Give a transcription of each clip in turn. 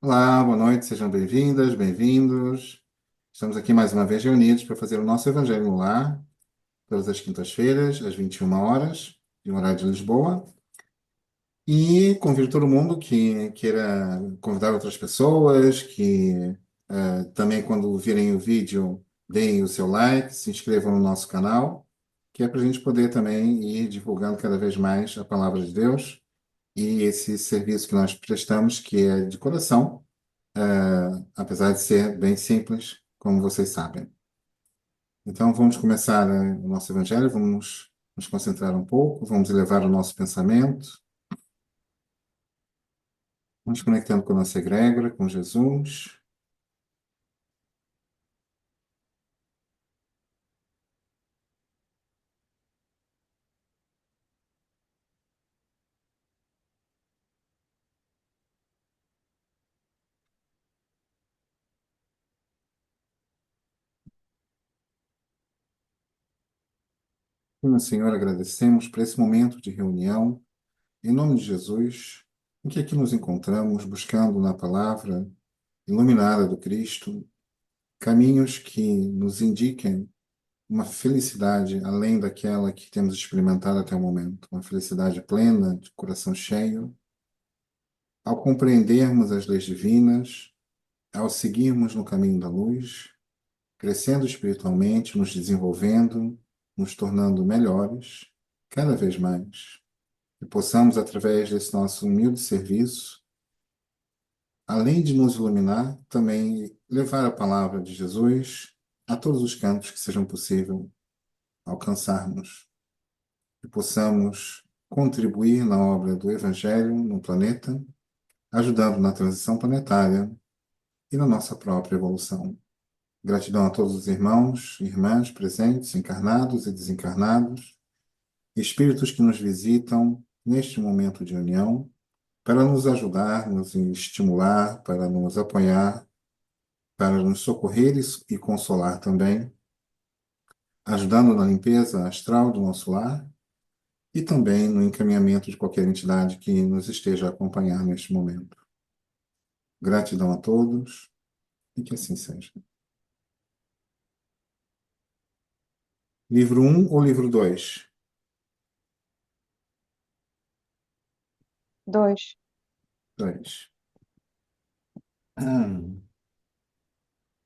Olá, boa noite, sejam bem-vindas, bem-vindos. Estamos aqui mais uma vez reunidos para fazer o nosso Evangelho no Lar, todas as quintas-feiras, às 21 horas, em horário de Lisboa. E convido todo mundo que queira convidar outras pessoas, que também, quando virem o vídeo, deem o seu like, se inscrevam no nosso canal, que é para a gente poder também ir divulgando cada vez mais a palavra de Deus e esse serviço que nós prestamos, que é de coração, apesar de ser bem simples, como vocês sabem. Então, vamos começar, o nosso evangelho, vamos nos concentrar um pouco, vamos elevar o nosso pensamento, vamos conectando com a nossa egrégora, com Jesus. E, meu Senhor, agradecemos por esse momento de reunião, em nome de Jesus, em que aqui nos encontramos buscando na palavra iluminada do Cristo caminhos que nos indiquem uma felicidade além daquela que temos experimentado até o momento, uma felicidade plena, de coração cheio, ao compreendermos as leis divinas, ao seguirmos no caminho da luz, crescendo espiritualmente, nos desenvolvendo, nos tornando melhores, cada vez mais, e possamos, através desse nosso humilde serviço, além de nos iluminar, também levar a palavra de Jesus a todos os cantos que sejam possível alcançarmos, e possamos contribuir na obra do Evangelho no planeta, ajudando na transição planetária e na nossa própria evolução. Gratidão a todos os irmãos e irmãs presentes, encarnados e desencarnados, espíritos que nos visitam neste momento de união, para nos ajudar, nos estimular, para nos apoiar, para nos socorrer e consolar também, ajudando na limpeza astral do nosso lar e também no encaminhamento de qualquer entidade que nos esteja a acompanhar neste momento. Gratidão a todos e que assim seja. Livro um ou livro 2? 2. 2.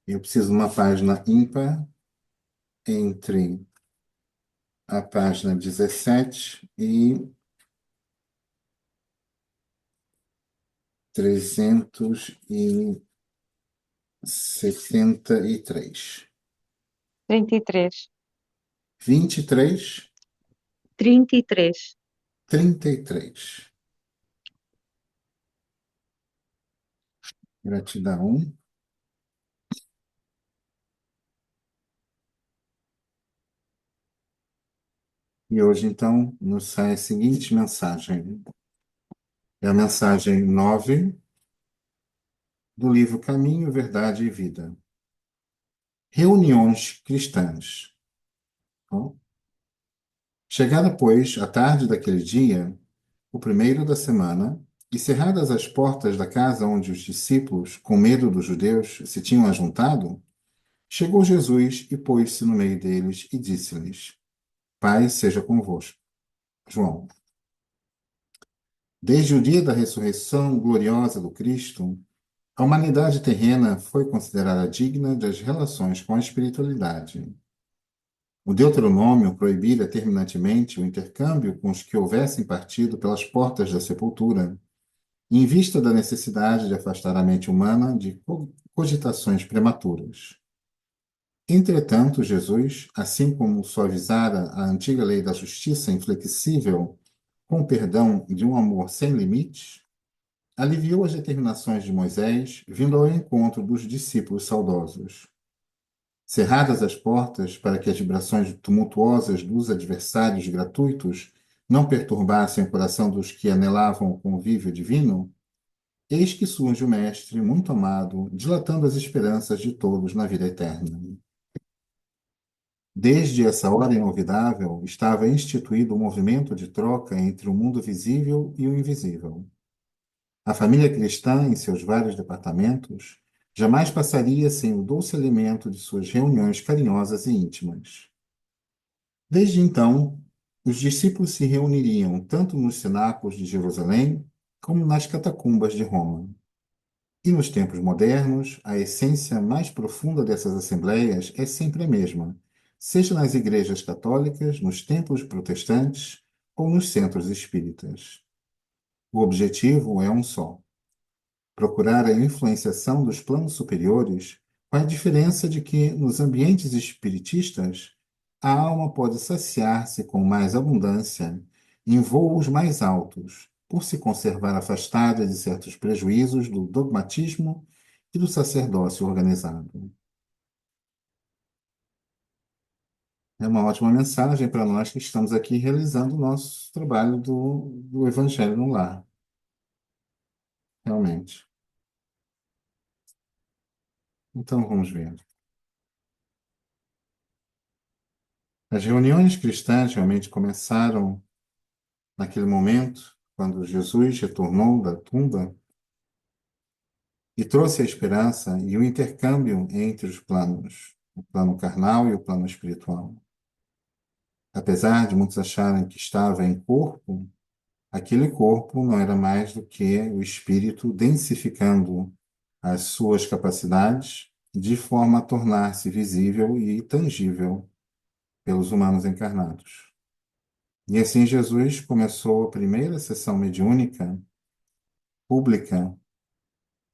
Eu preciso de uma página ímpar entre a página 17 e 373. 33. 23, 33. 33. Gratidão. E hoje, então, nos sai a seguinte mensagem. É a mensagem 9 do livro Caminho, Verdade e Vida. Reuniões cristãs. Bom, chegada, pois, a tarde daquele dia, o primeiro da semana, e cerradas as portas da casa onde os discípulos, com medo dos judeus, se tinham ajuntado, chegou Jesus e pôs-se no meio deles e disse-lhes: Paz seja convosco. João. Desde o dia da ressurreição gloriosa do Cristo, a humanidade terrena foi considerada digna das relações com a espiritualidade. O Deuteronômio proibira terminantemente o intercâmbio com os que houvessem partido pelas portas da sepultura, em vista da necessidade de afastar a mente humana de cogitações prematuras. Entretanto, Jesus, assim como suavizara a antiga lei da justiça inflexível com o perdão de um amor sem limites, aliviou as determinações de Moisés, vindo ao encontro dos discípulos saudosos. Cerradas as portas para que as vibrações tumultuosas dos adversários gratuitos não perturbassem o coração dos que anelavam o convívio divino, eis que surge o Mestre muito amado, dilatando as esperanças de todos na vida eterna. Desde essa hora inolvidável, estava instituído o movimento de troca entre o mundo visível e o invisível. A família cristã, em seus vários departamentos, jamais passaria sem o doce alimento de suas reuniões carinhosas e íntimas. Desde então, os discípulos se reuniriam tanto nos cenáculos de Jerusalém como nas catacumbas de Roma. E nos tempos modernos, a essência mais profunda dessas assembleias é sempre a mesma, seja nas igrejas católicas, nos templos protestantes ou nos centros espíritas. O objetivo é um só: procurar a influenciação dos planos superiores, com a diferença de que, nos ambientes espiritistas, a alma pode saciar-se com mais abundância em voos mais altos, por se conservar afastada de certos prejuízos do dogmatismo e do sacerdócio organizado. É uma ótima mensagem para nós que estamos aqui realizando o nosso trabalho do Evangelho no Lar, realmente. Então, vamos ver. As reuniões cristãs realmente começaram naquele momento, quando Jesus retornou da tumba e trouxe a esperança e o intercâmbio entre os planos, o plano carnal e o plano espiritual. Apesar de muitos acharem que estava em corpo, aquele corpo não era mais do que o espírito densificando as suas capacidades de forma a tornar-se visível e tangível pelos humanos encarnados. E assim Jesus começou a primeira sessão mediúnica pública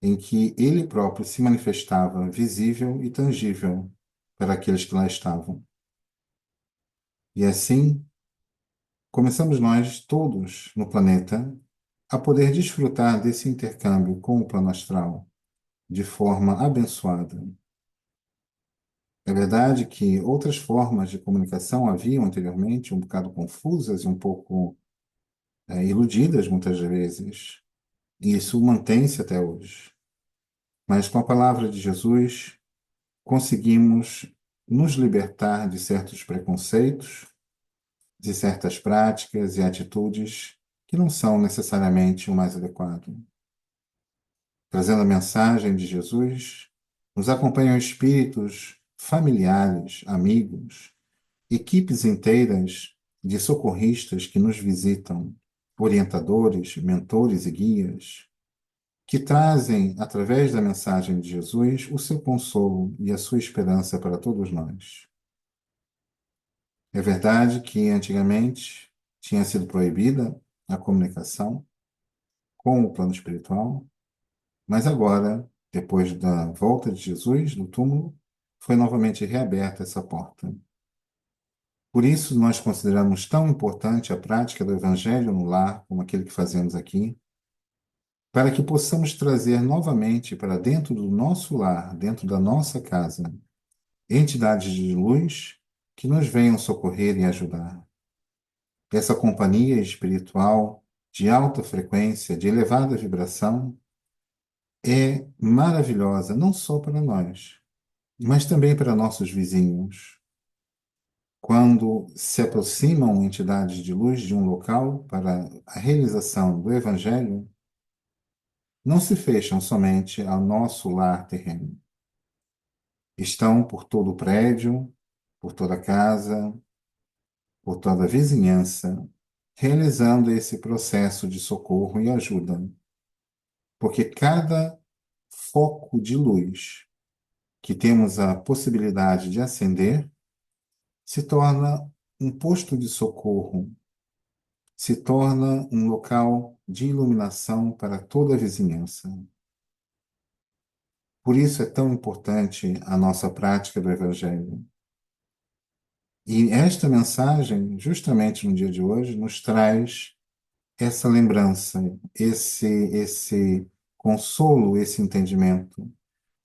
em que ele próprio se manifestava visível e tangível para aqueles que lá estavam. E assim, começamos nós todos no planeta a poder desfrutar desse intercâmbio com o plano astral de forma abençoada. É verdade que outras formas de comunicação haviam anteriormente, um bocado confusas e um pouco iludidas muitas vezes, e isso mantém-se até hoje. Mas com a palavra de Jesus, conseguimos nos libertar de certos preconceitos, de certas práticas e atitudes que não são necessariamente o mais adequado. Trazendo a mensagem de Jesus, nos acompanham espíritos familiares, amigos, equipes inteiras de socorristas que nos visitam, orientadores, mentores e guias, que trazem, através da mensagem de Jesus, o seu consolo e a sua esperança para todos nós. É verdade que antigamente tinha sido proibida a comunicação com o plano espiritual, mas agora, depois da volta de Jesus do túmulo, foi novamente reaberta essa porta. Por isso, nós consideramos tão importante a prática do Evangelho no lar, como aquele que fazemos aqui, para que possamos trazer novamente para dentro do nosso lar, dentro da nossa casa, entidades de luz que nos venham socorrer e ajudar. Essa companhia espiritual de alta frequência, de elevada vibração, é maravilhosa, não só para nós, mas também para nossos vizinhos. Quando se aproximam entidades de luz de um local para a realização do Evangelho, não se fecham somente ao nosso lar terreno. Estão por todo o prédio, por toda a casa, por toda a vizinhança, realizando esse processo de socorro e ajuda. Porque cada foco de luz que temos a possibilidade de acender se torna um posto de socorro, se torna um local de iluminação para toda a vizinhança. Por isso é tão importante a nossa prática do Evangelho. E esta mensagem, justamente no dia de hoje, nos traz essa lembrança, esse consolo, esse entendimento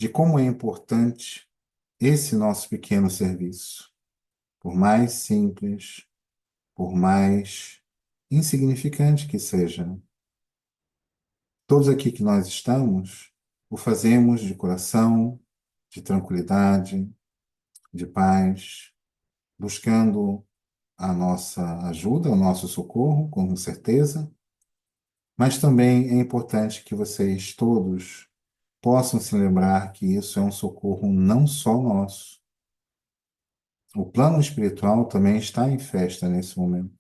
de como é importante esse nosso pequeno serviço. Por mais simples, por mais insignificante que seja, todos aqui que nós estamos, o fazemos de coração, de tranquilidade, de paz, buscando a nossa ajuda, o nosso socorro, com certeza, Mas também é importante que vocês todos possam se lembrar que isso é um socorro não só nosso. O plano espiritual também está em festa nesse momento.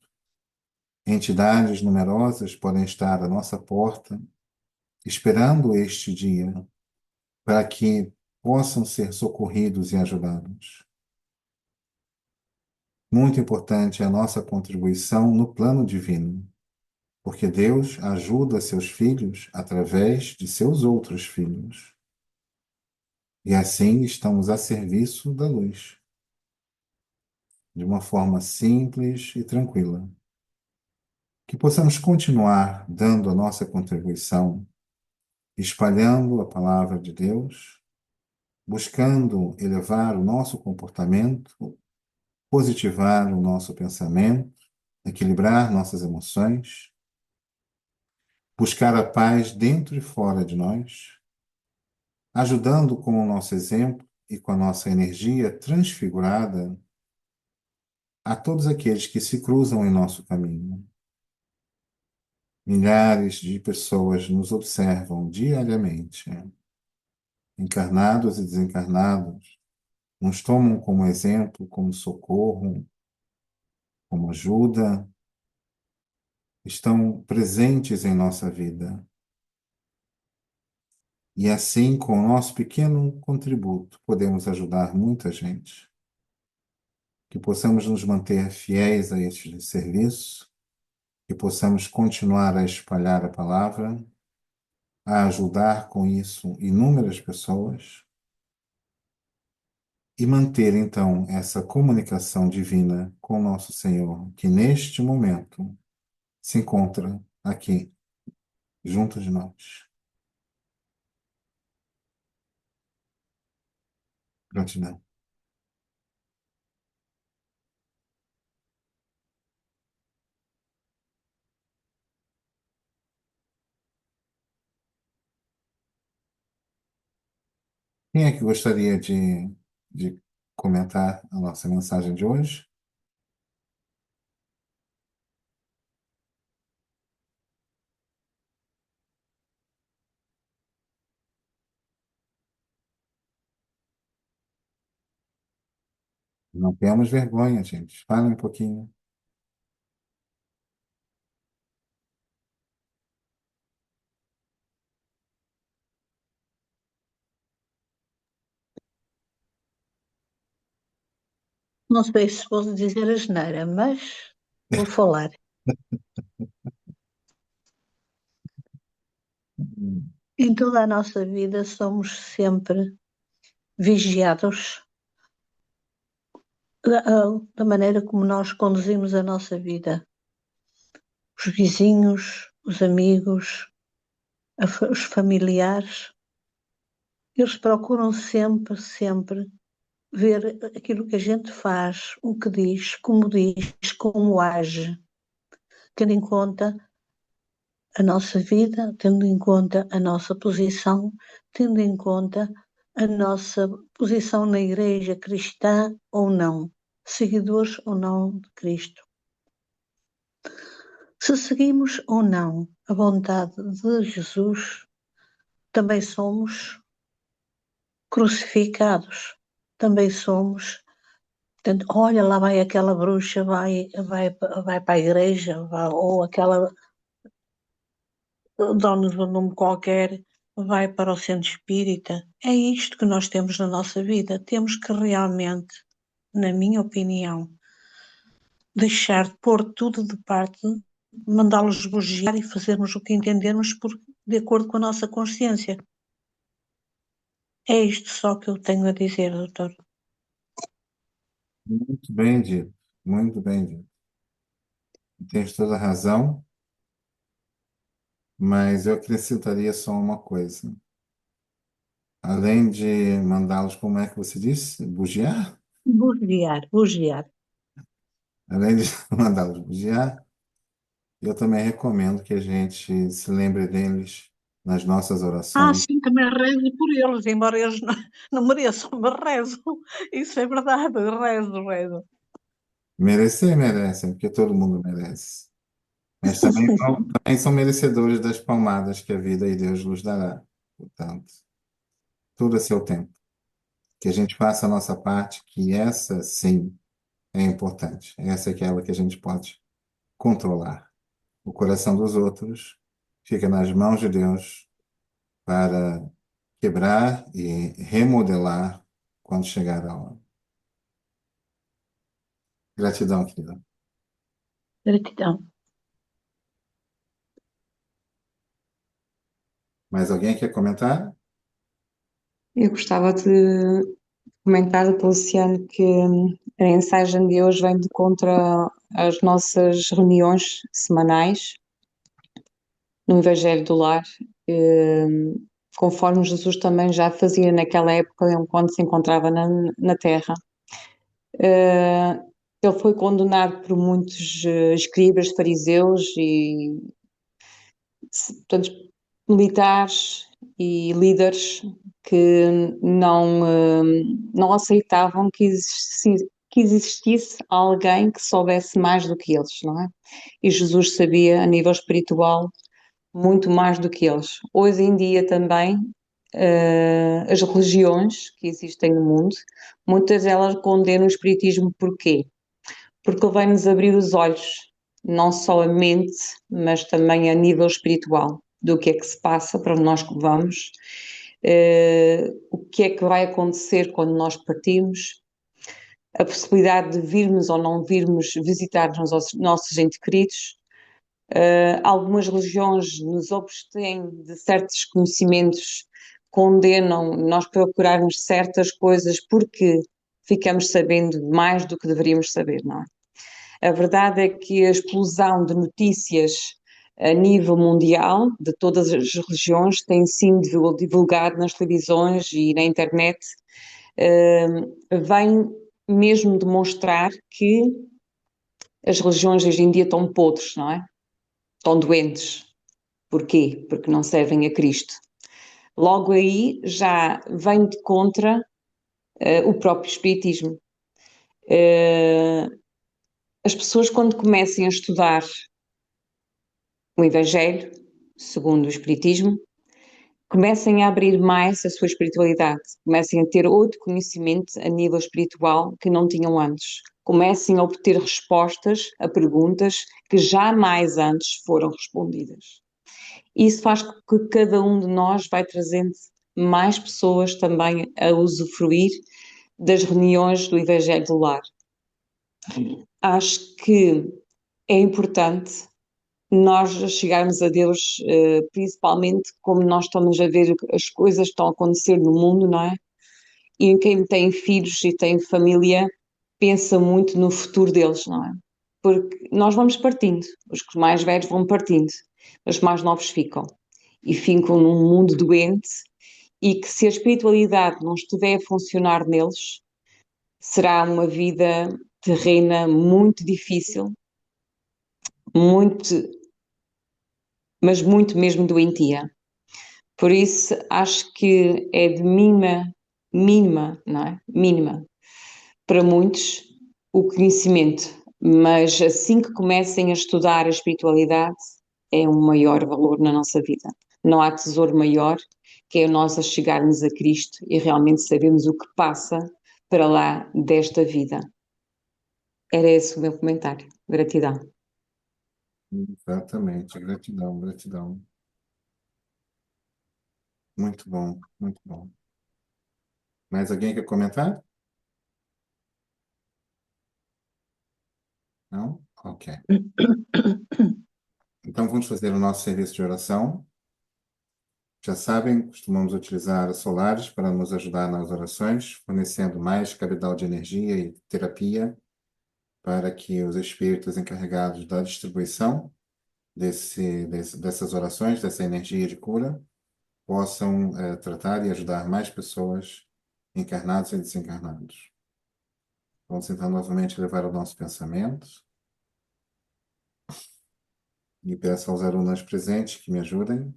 Entidades numerosas podem estar à nossa porta, esperando este dia, para que possam ser socorridos e ajudados. Muito importante é a nossa contribuição no plano divino, porque Deus ajuda seus filhos através de seus outros filhos. E assim estamos a serviço da luz, de uma forma simples e tranquila. Que possamos continuar dando a nossa contribuição, espalhando a palavra de Deus, buscando elevar o nosso comportamento, positivar o nosso pensamento, equilibrar nossas emoções, buscar a paz dentro e fora de nós, ajudando com o nosso exemplo e com a nossa energia transfigurada a todos aqueles que se cruzam em nosso caminho. Milhares de pessoas nos observam diariamente, encarnados e desencarnados, nos tomam como exemplo, como socorro, como ajuda, estão presentes em nossa vida. E assim, com o nosso pequeno contributo, podemos ajudar muita gente. Que possamos nos manter fiéis a este serviço, que possamos continuar a espalhar a palavra, a ajudar com isso inúmeras pessoas e manter então essa comunicação divina com nosso Senhor, que neste momento se encontra aqui, junto de nós. Gratidão. Quem é que gostaria de comentar a nossa mensagem de hoje? Não temos vergonha, gente. Fale um pouquinho. Não sei se posso dizer asneira, mas vou falar. Em toda a nossa vida somos sempre vigiados da maneira como nós conduzimos a nossa vida. Os vizinhos, os amigos, os familiares, eles procuram sempre ver aquilo que a gente faz, o que diz, como age, tendo em conta a nossa vida, tendo em conta a nossa posição, tendo em conta a nossa posição na Igreja cristã ou não, seguidores ou não de Cristo. Se seguimos ou não a vontade de Jesus, também somos crucificados, também somos. Portanto, olha, lá vai aquela bruxa, vai para a igreja, ou aquela dá-nos um nome qualquer, vai para o centro espírita. É isto que nós temos na nossa vida. Temos que realmente, na minha opinião, deixar de pôr tudo de parte, mandá-los bugiar e fazermos o que entendermos de acordo com a nossa consciência. É isto só que eu tenho a dizer, doutor. Muito bem dito. Muito bem dito. Tens toda a razão, mas eu acrescentaria só uma coisa. Além de mandá-los, como é que você disse? Bugiar? Bugiar. Além de mandá-los bugiar, eu também recomendo que a gente se lembre deles nas nossas orações. Sim, também rezo por eles, embora eles não mereçam, mas rezo. Isso é verdade, rezo. Merecer, merecem, porque todo mundo merece. Mas também são merecedores das palmadas que a vida e Deus nos dará. Portanto, tudo a seu tempo. Que a gente faça a nossa parte, que essa, sim, é importante. Essa é aquela que a gente pode controlar. O coração dos outros fica nas mãos de Deus para quebrar e remodelar quando chegar a hora. Gratidão, querida. Gratidão. Mais alguém quer comentar? Eu gostava de comentar, Luciano, que a mensagem de hoje vem de contra as nossas reuniões semanais no Evangelho do Lar, eh, conforme Jesus também já fazia naquela época quando se encontrava na Terra. Ele foi condenado por muitos escribas, fariseus e portanto, militares e líderes que não aceitavam que existisse alguém que soubesse mais do que eles, não é? E Jesus sabia, a nível espiritual, muito mais do que eles. Hoje em dia também, as religiões que existem no mundo, muitas delas condenam o espiritismo. Porquê? Porque ele vai-nos abrir os olhos, não só a mente, mas também a nível espiritual, do que é que se passa para nós que vamos, o que é que vai acontecer quando nós partimos, a possibilidade de virmos ou não virmos visitar os nossos entes queridos. Algumas religiões nos obstêm de certos conhecimentos, condenam nós procurarmos certas coisas porque ficamos sabendo mais do que deveríamos saber, não é? A verdade é que a explosão de notícias a nível mundial, de todas as religiões, tem sido divulgado nas televisões e na internet, vem mesmo demonstrar que as religiões hoje em dia estão podres, não é? Estão doentes. Porquê? Porque não servem a Cristo. Logo aí já vem de contra o próprio Espiritismo. As pessoas, quando comecem a estudar o Evangelho, segundo o Espiritismo, comecem a abrir mais a sua espiritualidade, comecem a ter outro conhecimento a nível espiritual que não tinham antes, comecem a obter respostas a perguntas que jamais antes foram respondidas. Isso faz com que cada um de nós vai trazendo mais pessoas também a usufruir das reuniões do Evangelho do Lar. Acho que é importante nós chegarmos a Deus, principalmente como nós estamos a ver as coisas que estão a acontecer no mundo, não é? E quem tem filhos e tem família pensa muito no futuro deles, não é? Porque nós vamos partindo, os mais velhos vão partindo, os mais novos ficam. E ficam num mundo doente e que se a espiritualidade não estiver a funcionar neles, será uma vida terrena muito difícil, muito, mas muito mesmo doentia. Por isso, acho que é de mínima, não é? Mínima, para muitos, o conhecimento, mas assim que comecem a estudar a espiritualidade, é um maior valor na nossa vida. Não há tesouro maior que é nós a chegarmos a Cristo e realmente sabermos o que passa para lá desta vida. Era esse o meu comentário. Gratidão. Exatamente. Gratidão, gratidão. Muito bom, muito bom. Mais alguém quer comentar? Não? Ok. Então vamos fazer o nosso serviço de oração. Já sabem, costumamos utilizar solares para nos ajudar nas orações, fornecendo mais cabedal de energia e terapia para que os espíritos encarregados da distribuição dessas orações, dessa energia de cura, possam tratar e ajudar mais pessoas encarnados e desencarnados. Vamos então novamente levar o nosso pensamento e peço aos alunos presentes que me ajudem.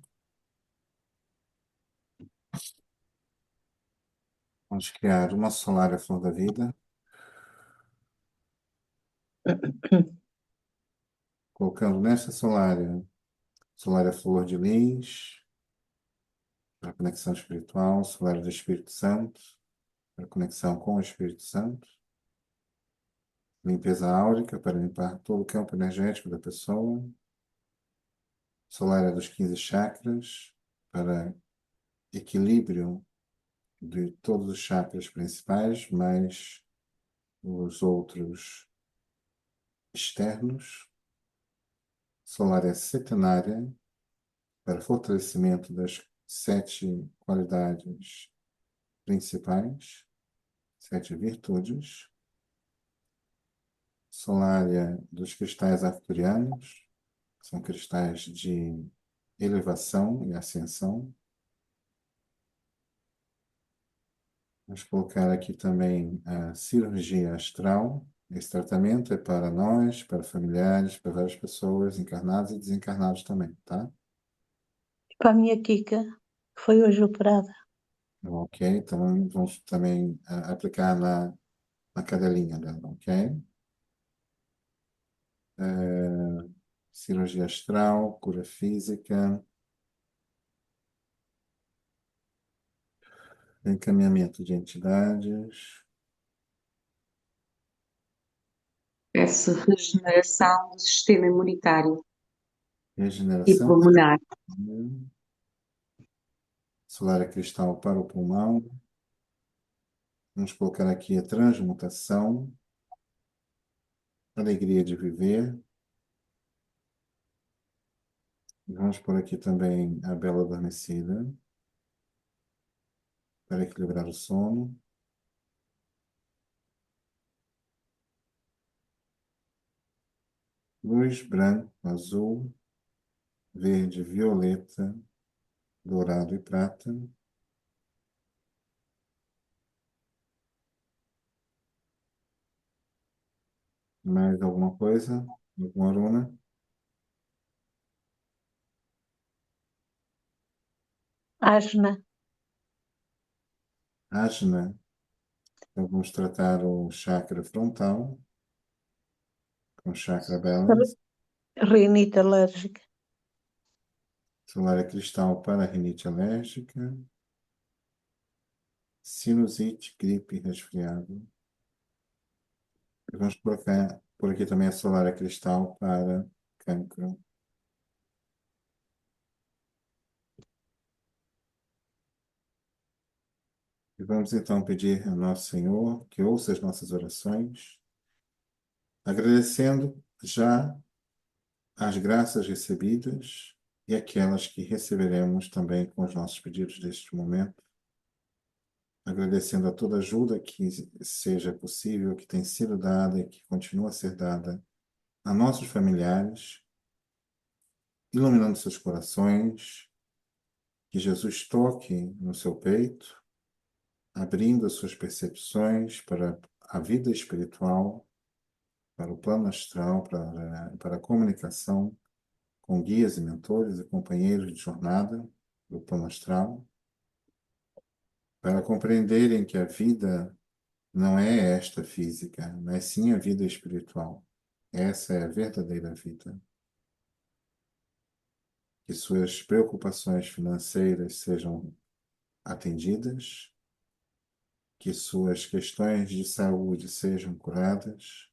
Vamos criar uma solar à flor da vida, colocando nesta solária, solária flor de lis, para conexão espiritual, solária do Espírito Santo, para conexão com o Espírito Santo, limpeza áurica, para limpar todo o campo energético da pessoa, solária dos 15 chakras, para equilíbrio de todos os chakras principais, mais os outros externos, solária setenária, para fortalecimento das 7 qualidades principais, 7 virtudes, solária dos cristais arcturianos, são cristais de elevação e ascensão. Vamos colocar aqui também a cirurgia astral. Esse tratamento é para nós, para familiares, para várias pessoas, encarnados e desencarnados também, tá? Para a minha Kika, que foi hoje operada. Ok, então vamos também aplicar na cadelinha dela, ok? Cirurgia astral, cura física, encaminhamento de entidades, Essa regeneração do sistema imunitário e regeneração, pulmonar. solar cristal para o pulmão. Vamos colocar aqui a transmutação, alegria de viver. Vamos por aqui também a bela adormecida, para equilibrar o sono. Luz branco, azul, verde, violeta, dourado e prata. Mais alguma coisa? Alguma runa? Asma, Ajna. Então vamos tratar o chakra frontal com chakra balance. rinite alérgica. Solar cristal para rinite alérgica. Sinusite, gripe, resfriado. E vamos colocar por aqui também a solar cristal para cancro. E vamos então pedir ao nosso Senhor que ouça as nossas orações, agradecendo já as graças recebidas e aquelas que receberemos também com os nossos pedidos deste momento, agradecendo a toda ajuda que seja possível, que tem sido dada e que continua a ser dada a nossos familiares, iluminando seus corações, que Jesus toque no seu peito, abrindo as suas percepções para a vida espiritual, para o plano astral, para a comunicação com guias e mentores e companheiros de jornada do plano astral, para compreenderem que a vida não é esta física, mas sim a vida espiritual. Essa é a verdadeira vida. Que suas preocupações financeiras sejam atendidas, que suas questões de saúde sejam curadas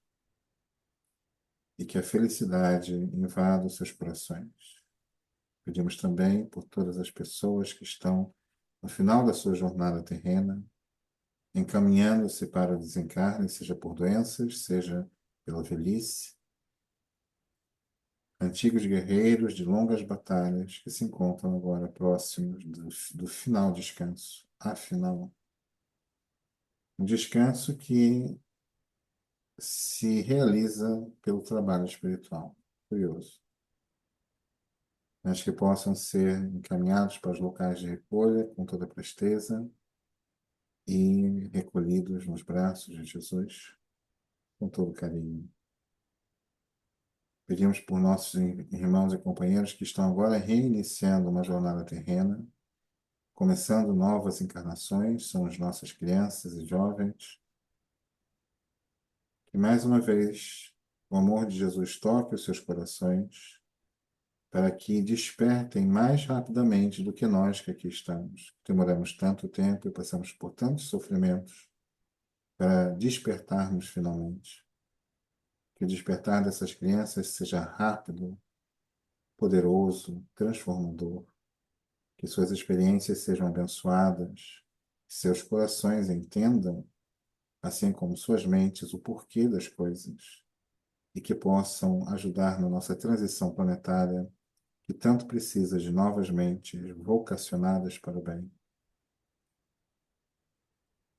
e que a felicidade invada os seus corações. Pedimos também por todas as pessoas que estão no final da sua jornada terrena, encaminhando-se para o desencarne, seja por doenças, seja pela velhice, antigos guerreiros de longas batalhas que se encontram agora próximos do final descanso. Afinal, um descanso que se realiza pelo trabalho espiritual. Curioso. Mas que possam ser encaminhados para os locais de recolha com toda presteza e recolhidos nos braços de Jesus com todo carinho. Pedimos por nossos irmãos e companheiros que estão agora reiniciando uma jornada terrena, começando novas encarnações, são as nossas crianças e jovens, que mais uma vez o amor de Jesus toque os seus corações, para que despertem mais rapidamente do que nós que aqui estamos. Demoramos tanto tempo e passamos por tantos sofrimentos para despertarmos finalmente. Que o despertar dessas crianças seja rápido, poderoso, transformador. Que suas experiências sejam abençoadas, que seus corações entendam, assim como suas mentes, o porquê das coisas e que possam ajudar na nossa transição planetária, que tanto precisa de novas mentes vocacionadas para o bem.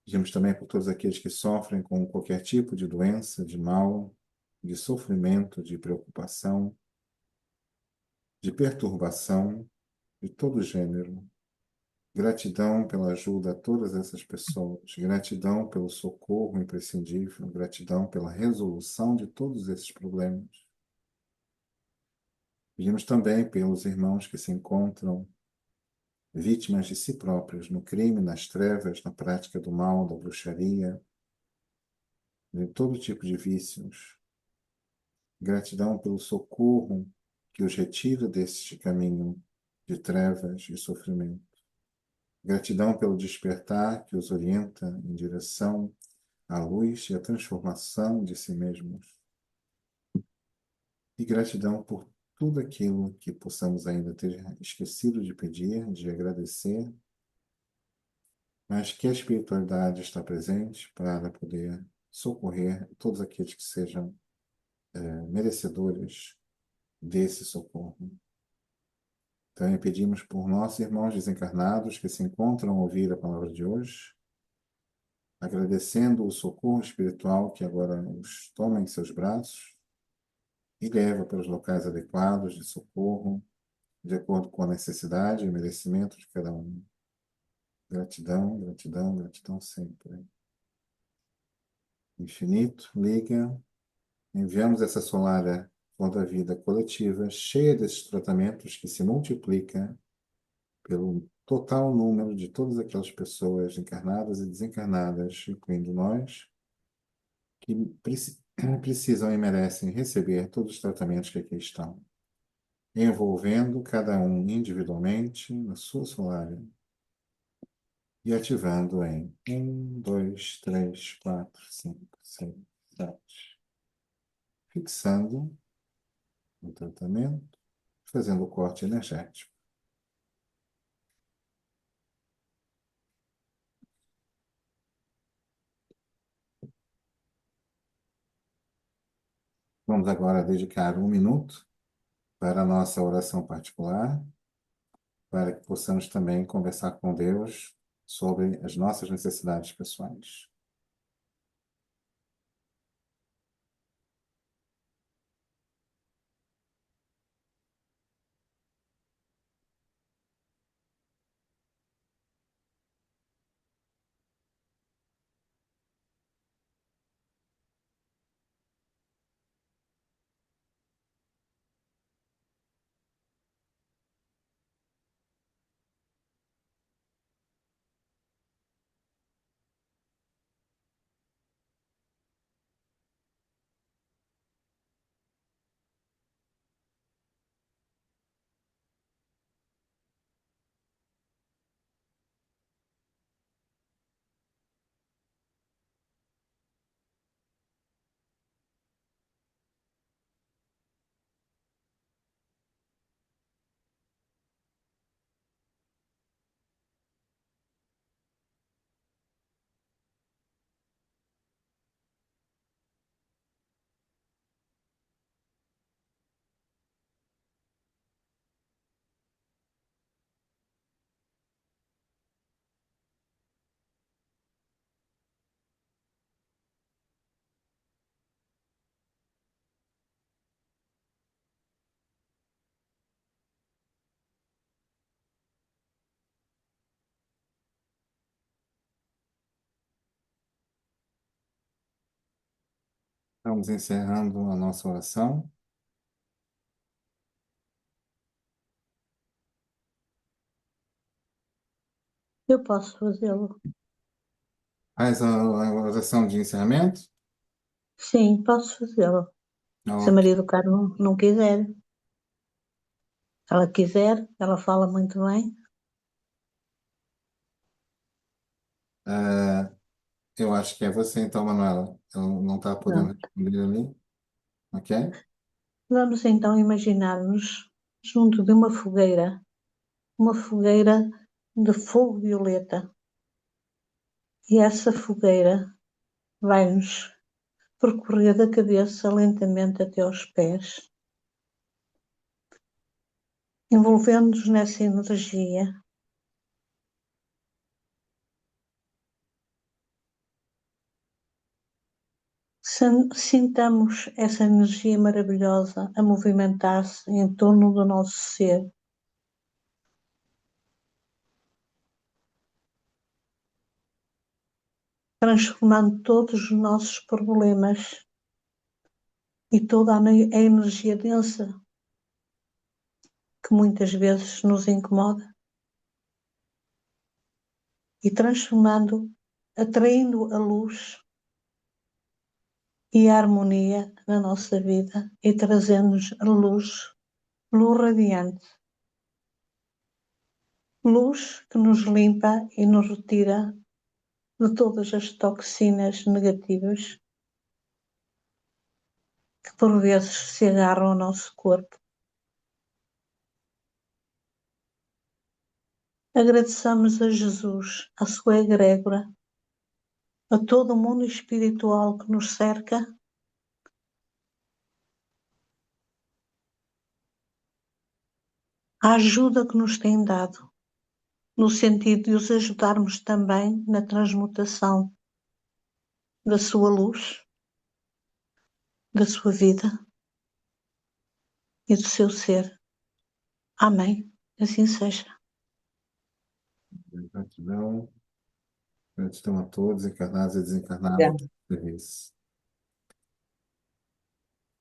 Pedimos também por todos aqueles que sofrem com qualquer tipo de doença, de mal, de sofrimento, de preocupação, de perturbação, de todo gênero. Gratidão pela ajuda a todas essas pessoas, gratidão pelo socorro imprescindível, gratidão pela resolução de todos esses problemas. Pedimos também pelos irmãos que se encontram vítimas de si próprios no crime, nas trevas, na prática do mal, da bruxaria, de todo tipo de vícios. Gratidão pelo socorro que os retira deste caminho de trevas e sofrimento. Gratidão pelo despertar que os orienta em direção à luz e à transformação de si mesmos. E gratidão por tudo aquilo que possamos ainda ter esquecido de pedir, de agradecer, mas que a espiritualidade está presente para poder socorrer todos aqueles que sejam merecedores desse socorro. Também pedimos por nossos irmãos desencarnados que se encontram a ouvir a palavra de hoje, agradecendo o socorro espiritual que agora os toma em seus braços e leva para os locais adequados de socorro, de acordo com a necessidade e o merecimento de cada um. Gratidão, gratidão, gratidão sempre. Infinito, liga, enviamos essa solar flor da vida coletiva, cheia desses tratamentos que se multiplica pelo total número de todas aquelas pessoas encarnadas e desencarnadas, incluindo nós, que precisam e merecem receber todos os tratamentos que aqui estão, envolvendo cada um individualmente na sua solária e ativando em 1, 2, 3, 4, 5, 6, 7, fixando o tratamento, fazendo o corte energético. Vamos agora dedicar 1 minuto para a nossa oração particular, para que possamos também conversar com Deus sobre as nossas necessidades pessoais. Estamos encerrando a nossa oração. Eu posso fazê-lo. Faz a oração de encerramento. Sim, posso fazê-lo. Se a Ok. Maria do Carmo não quiser. Ela quiser, ela fala muito bem. Ah, eu acho que é você então, Manuela. Ela não está podendo Não. responder ali. Ok? Vamos então imaginar-nos junto de uma fogueira de fogo violeta. E essa fogueira vai-nos percorrer da cabeça lentamente até aos pés, envolvendo-nos nessa energia. Sintamos essa energia maravilhosa a movimentar-se em torno do nosso ser, transformando todos os nossos problemas e toda a energia densa que muitas vezes nos incomoda e transformando, atraindo a luz e a harmonia na nossa vida e trazendo-nos a luz radiante, luz que nos limpa e nos retira de todas as toxinas negativas que por vezes se agarram ao nosso corpo. Agradeçamos a Jesus, à sua egrégora, a todo o mundo espiritual que nos cerca, a ajuda que nos tem dado, no sentido de os ajudarmos também na transmutação da sua luz, da sua vida e do seu ser. Amém. Assim seja. Gratidão. Gratidão a todos, encarnados e desencarnados Obrigada. do serviço.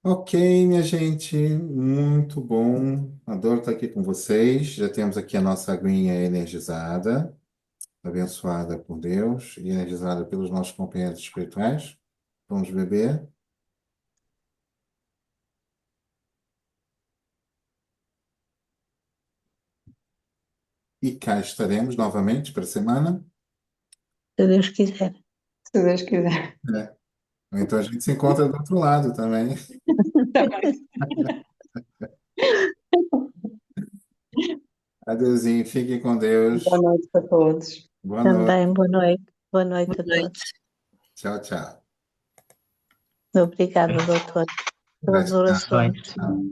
Ok, minha gente, muito bom. Adoro estar aqui com vocês. Já temos aqui a nossa aguinha energizada, abençoada por Deus e energizada pelos nossos companheiros espirituais. Vamos beber. E cá estaremos novamente para a semana. Se Deus quiser. Se Deus quiser. É. Ou então a gente se encontra do outro lado também. Tá bem. Adeusinho, fiquem com Boa Deus. noite para todos. Boa noite. Também boa noite. Boa noite Boa a todos. noite. Tchau, tchau. Obrigada, doutor, pelas Gratidão. orações. Tchau.